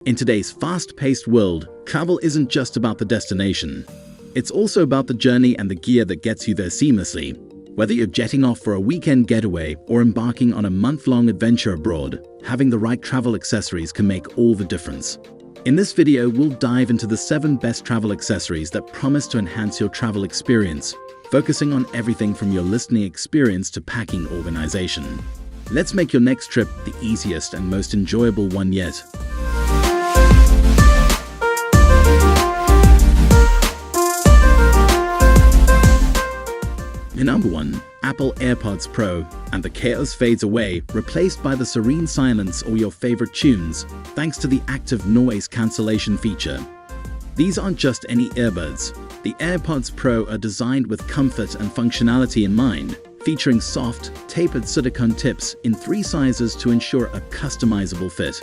In today's fast-paced world, travel isn't just about the destination. It's also about the journey and the gear that gets you there seamlessly. Whether you're jetting off for a weekend getaway or embarking on a month-long adventure abroad, having the right travel accessories can make all the difference. In this video, we'll dive into the 7 best travel accessories that promise to enhance your travel experience, focusing on everything from your listening experience to packing organization. Let's make your next trip the easiest and most enjoyable one yet. Number 1. Apple AirPods Pro, and the chaos fades away, replaced by the serene silence or your favorite tunes, thanks to the active noise cancellation feature. These aren't just any earbuds. The AirPods Pro are designed with comfort and functionality in mind, featuring soft, tapered silicone tips in 3 sizes to ensure a customizable fit.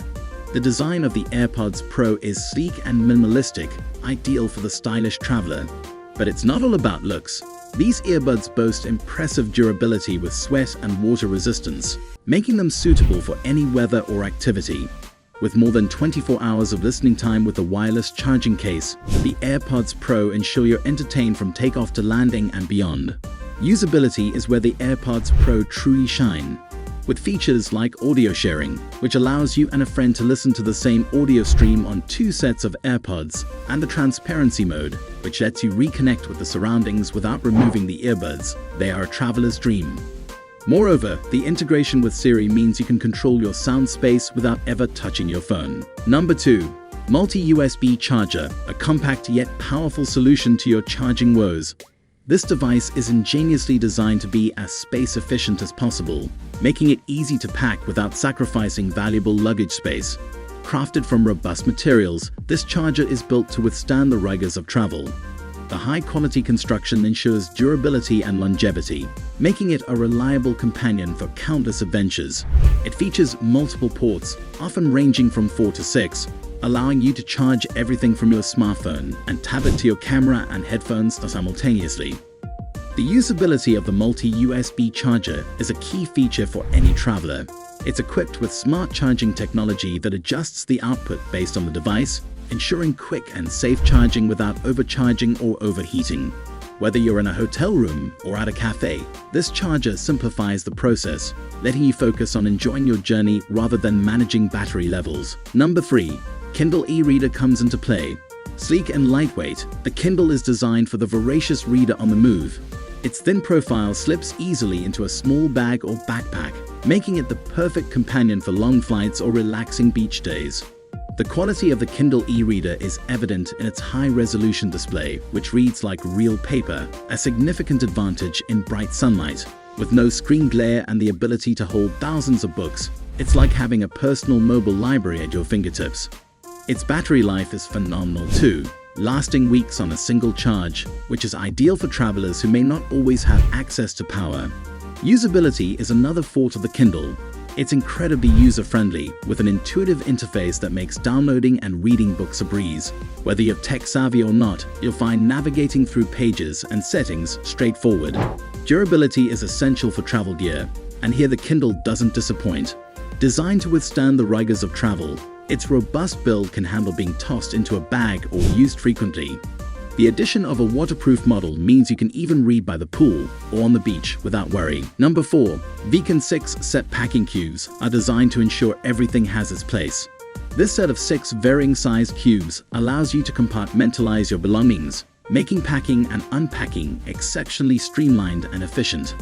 The design of the AirPods Pro is sleek and minimalistic, ideal for the stylish traveler. But it's not all about looks. These earbuds boast impressive durability with sweat and water resistance, making them suitable for any weather or activity. With more than 24 hours of listening time with a wireless charging case, the AirPods Pro ensure you're entertained from takeoff to landing and beyond. Usability is where the AirPods Pro truly shine, with features like audio sharing, which allows you and a friend to listen to the same audio stream on 2 sets of AirPods, and the transparency mode, which lets you reconnect with the surroundings without removing the earbuds. They are a traveler's dream. Moreover, the integration with Siri means you can control your sound space without ever touching your phone. Number 2. Multi-USB Charger, a compact yet powerful solution to your charging woes. This device is ingeniously designed to be as space-efficient as possible, making it easy to pack without sacrificing valuable luggage space. Crafted from robust materials, this charger is built to withstand the rigors of travel. The high-quality construction ensures durability and longevity, making it a reliable companion for countless adventures. It features multiple ports, often ranging from 4 to 6, allowing you to charge everything from your smartphone and tablet to your camera and headphones simultaneously. The usability of the multi-USB charger is a key feature for any traveler. It's equipped with smart charging technology that adjusts the output based on the device, ensuring quick and safe charging without overcharging or overheating. Whether you're in a hotel room or at a cafe, this charger simplifies the process, letting you focus on enjoying your journey rather than managing battery levels. Number 3. Kindle E-reader comes into play. Sleek and lightweight, the Kindle is designed for the voracious reader on the move. Its thin profile slips easily into a small bag or backpack, making it the perfect companion for long flights or relaxing beach days. The quality of the Kindle E-reader is evident in its high-resolution display, which reads like real paper, a significant advantage in bright sunlight. With no screen glare and the ability to hold thousands of books, it's like having a personal mobile library at your fingertips. Its battery life is phenomenal too, lasting weeks on a single charge, which is ideal for travelers who may not always have access to power. Usability is another forte of the Kindle. It's incredibly user-friendly, with an intuitive interface that makes downloading and reading books a breeze. Whether you're tech-savvy or not, you'll find navigating through pages and settings straightforward. Durability is essential for travel gear, and here the Kindle doesn't disappoint. Designed to withstand the rigors of travel, its robust build can handle being tossed into a bag or used frequently. The addition of a waterproof model means you can even read by the pool or on the beach without worry. Number 4. Veken 6 set packing cubes are designed to ensure everything has its place. This set of 6 varying sized cubes allows you to compartmentalize your belongings, making packing and unpacking exceptionally streamlined and efficient.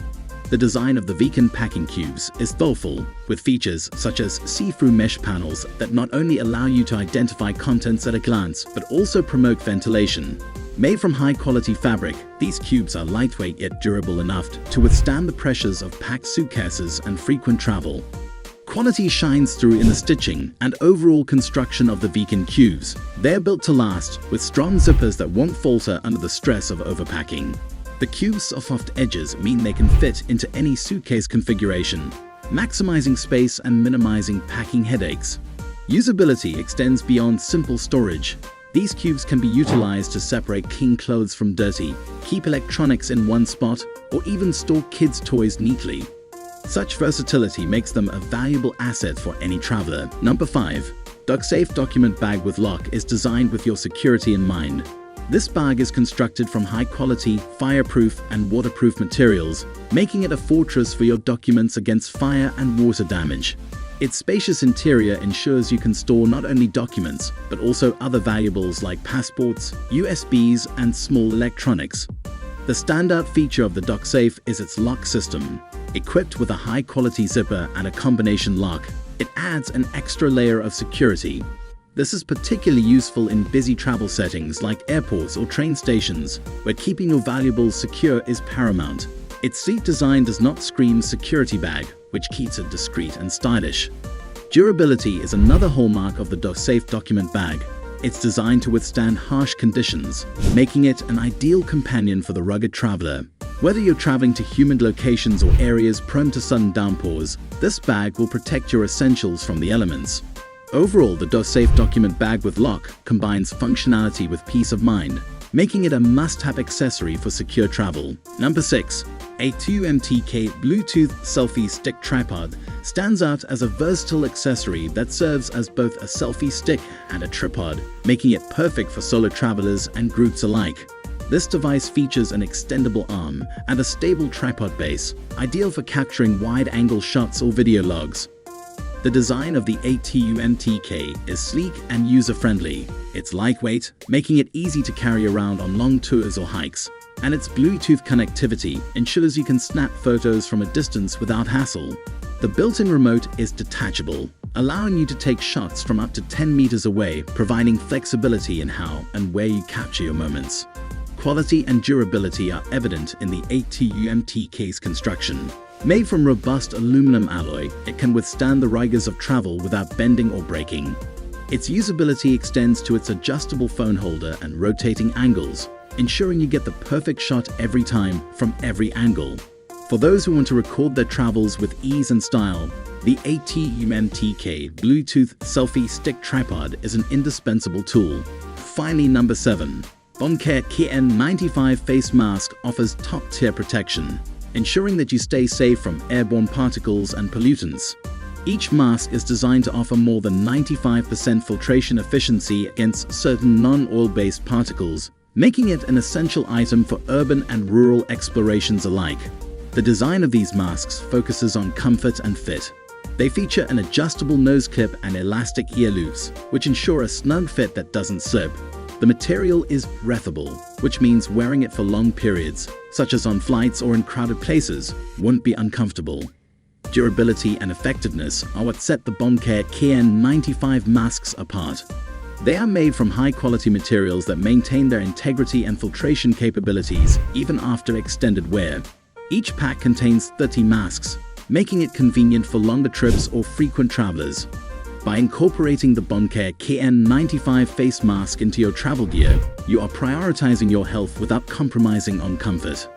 The design of the Veken packing cubes is thoughtful, with features such as see-through mesh panels that not only allow you to identify contents at a glance, but also promote ventilation. Made from high-quality fabric, these cubes are lightweight yet durable enough to withstand the pressures of packed suitcases and frequent travel. Quality shines through in the stitching and overall construction of the Veken cubes. They're built to last, with strong zippers that won't falter under the stress of overpacking. The cube's soft edges mean they can fit into any suitcase configuration, maximizing space and minimizing packing headaches. Usability extends beyond simple storage. These cubes can be utilized to separate clean clothes from dirty, keep electronics in one spot, or even store kids' toys neatly. Such versatility makes them a valuable asset for any traveler. Number 5. DocSafe Document Bag with Lock is designed with your security in mind. This bag is constructed from high-quality, fireproof and waterproof materials, making it a fortress for your documents against fire and water damage. Its spacious interior ensures you can store not only documents, but also other valuables like passports, USBs, and small electronics. The standout feature of the DocSafe is its lock system. Equipped with a high-quality zipper and a combination lock, it adds an extra layer of security. This is particularly useful in busy travel settings like airports or train stations, where keeping your valuables secure is paramount. Its sleek design does not scream security bag, which keeps it discreet and stylish. Durability is another hallmark of the DocSafe Document Bag. It's designed to withstand harsh conditions, making it an ideal companion for the rugged traveler. Whether you're traveling to humid locations or areas prone to sudden downpours, this bag will protect your essentials from the elements. Overall, the DocSafe Document Bag with Lock combines functionality with peace of mind, making it a must-have accessory for secure travel. Number 6. ATUMTEK Bluetooth Selfie Stick Tripod stands out as a versatile accessory that serves as both a selfie stick and a tripod, making it perfect for solo travelers and groups alike. This device features an extendable arm and a stable tripod base, ideal for capturing wide-angle shots or video logs. The design of the ATUMTEK is sleek and user-friendly. It's lightweight, making it easy to carry around on long tours or hikes. And its Bluetooth connectivity ensures you can snap photos from a distance without hassle. The built-in remote is detachable, allowing you to take shots from up to 10 meters away, providing flexibility in how and where you capture your moments. Quality and durability are evident in the ATUMTEK's construction. Made from robust aluminum alloy, it can withstand the rigors of travel without bending or breaking. Its usability extends to its adjustable phone holder and rotating angles, ensuring you get the perfect shot every time from every angle. For those who want to record their travels with ease and style, the ATUMTEK Bluetooth Selfie Stick Tripod is an indispensable tool. Finally, number 7. Boncare KN95 Face Mask offers top-tier protection, ensuring that you stay safe from airborne particles and pollutants. Each mask is designed to offer more than 95% filtration efficiency against certain non-oil-based particles, making it an essential item for urban and rural explorations alike. The design of these masks focuses on comfort and fit. They feature an adjustable nose clip and elastic ear loops, which ensure a snug fit that doesn't slip. The material is breathable, which means wearing it for long periods, such as on flights or in crowded places, won't be uncomfortable. Durability and effectiveness are what set the Boncare KN95 masks apart. They are made from high-quality materials that maintain their integrity and filtration capabilities even after extended wear. Each pack contains 30 masks, making it convenient for longer trips or frequent travelers. By incorporating the Boncare KN95 face mask into your travel gear, you are prioritizing your health without compromising on comfort.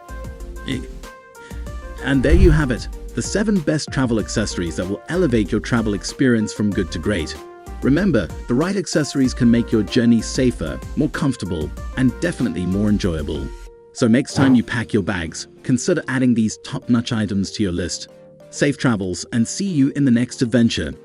And there you have it, the 7 best travel accessories that will elevate your travel experience from good to great. Remember, the right accessories can make your journey safer, more comfortable, and definitely more enjoyable. So next time you pack your bags, consider adding these top-notch items to your list. Safe travels, and see you in the next adventure.